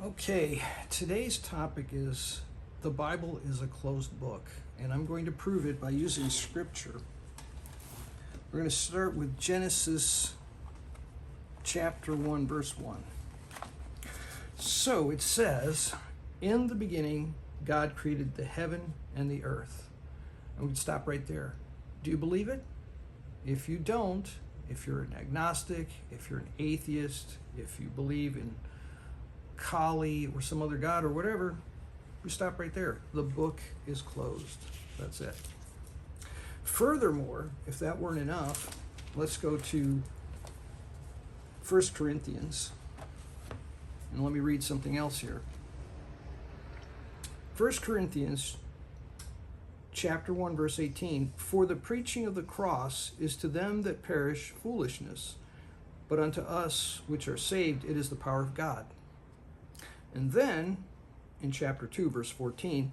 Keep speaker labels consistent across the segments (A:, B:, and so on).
A: Okay, today's topic is the Bible is a closed book, and I'm going to prove it by using scripture. We're going to start with Genesis chapter 1, verse 1. So it says, in the beginning, God created the heaven and the earth. And we can stop right there. Do you believe it? If you don't, if you're an agnostic, if you're an atheist, if you believe in Kali or some other god or whatever, we stop right there. The book is closed. That's it. Furthermore, if that weren't enough, let's go to 1 Corinthians. And let me read something else here. 1 Corinthians chapter 1, verse 18. For the preaching of the cross is to them that perish foolishness, but unto us which are saved it is the power of God. And then, in chapter 2, verse 14,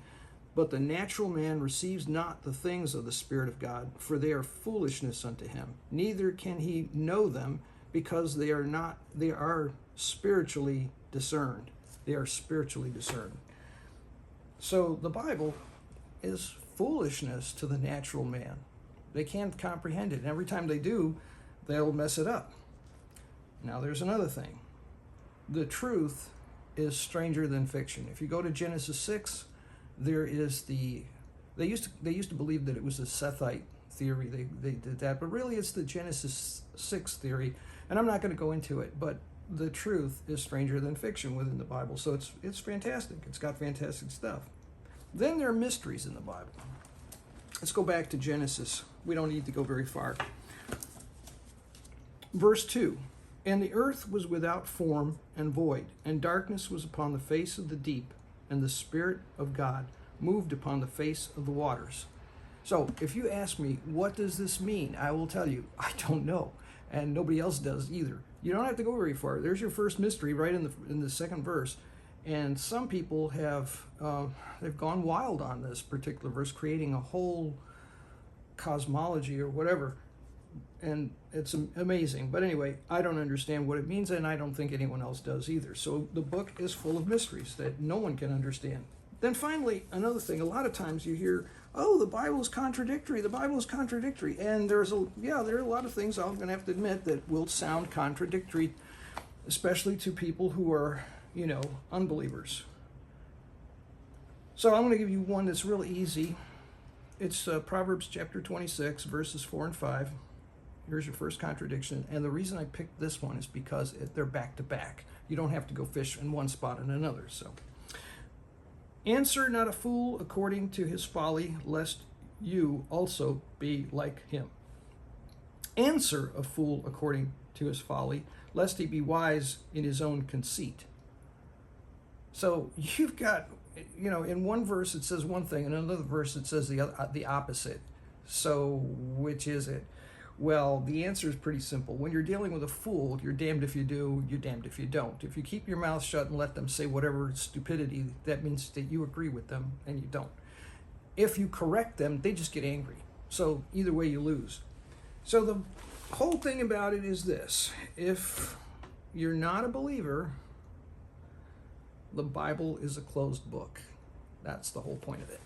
A: but the natural man receives not the things of the Spirit of God, for they are foolishness unto him. Neither can he know them, because they are spiritually discerned. They are spiritually discerned. So the Bible is foolishness to the natural man. They can't comprehend it. And every time they do, they'll mess it up. Now there's another thing. The truth is stranger than fiction. If you go to Genesis 6, there is they used to believe that it was a Sethite theory. They did that, but really it's the Genesis 6 theory, and I'm not going to go into it, but the truth is stranger than fiction within the Bible. So it's fantastic. It's got fantastic stuff. Then there are mysteries in the Bible. Let's go back to Genesis. We don't need to go very far. Verse 2. And the earth was without form and void, and darkness was upon the face of the deep, and the Spirit of God moved upon the face of the waters. So if you ask me, what does this mean? I will tell you, I don't know, and nobody else does either. You don't have to go very far. There's your first mystery right in the second verse. And some people have they've gone wild on this particular verse, creating a whole cosmology or whatever. And it's amazing. But anyway, I don't understand what it means, and I don't think anyone else does either. So the book is full of mysteries that no one can understand. Then finally, another thing, a lot of times you hear, oh, the Bible is contradictory. The Bible is contradictory. And there are a lot of things I'm going to have to admit that will sound contradictory, especially to people who are, unbelievers. So I'm going to give you one that's really easy. It's Proverbs chapter 26, verses 4 and 5. Here's your first contradiction. And the reason I picked this one is because they're back to back. You don't have to go fish in one spot and another. So, answer not a fool according to his folly, lest you also be like him. Answer a fool according to his folly, lest he be wise in his own conceit. So you've got, in one verse it says one thing, in another verse it says the opposite. So which is it? Well, the answer is pretty simple. When you're dealing with a fool, you're damned if you do, you're damned if you don't. If you keep your mouth shut and let them say whatever stupidity, that means that you agree with them and you don't. If you correct them, they just get angry. So either way, you lose. So the whole thing about it is this. If you're not a believer, the Bible is a closed book. That's the whole point of it.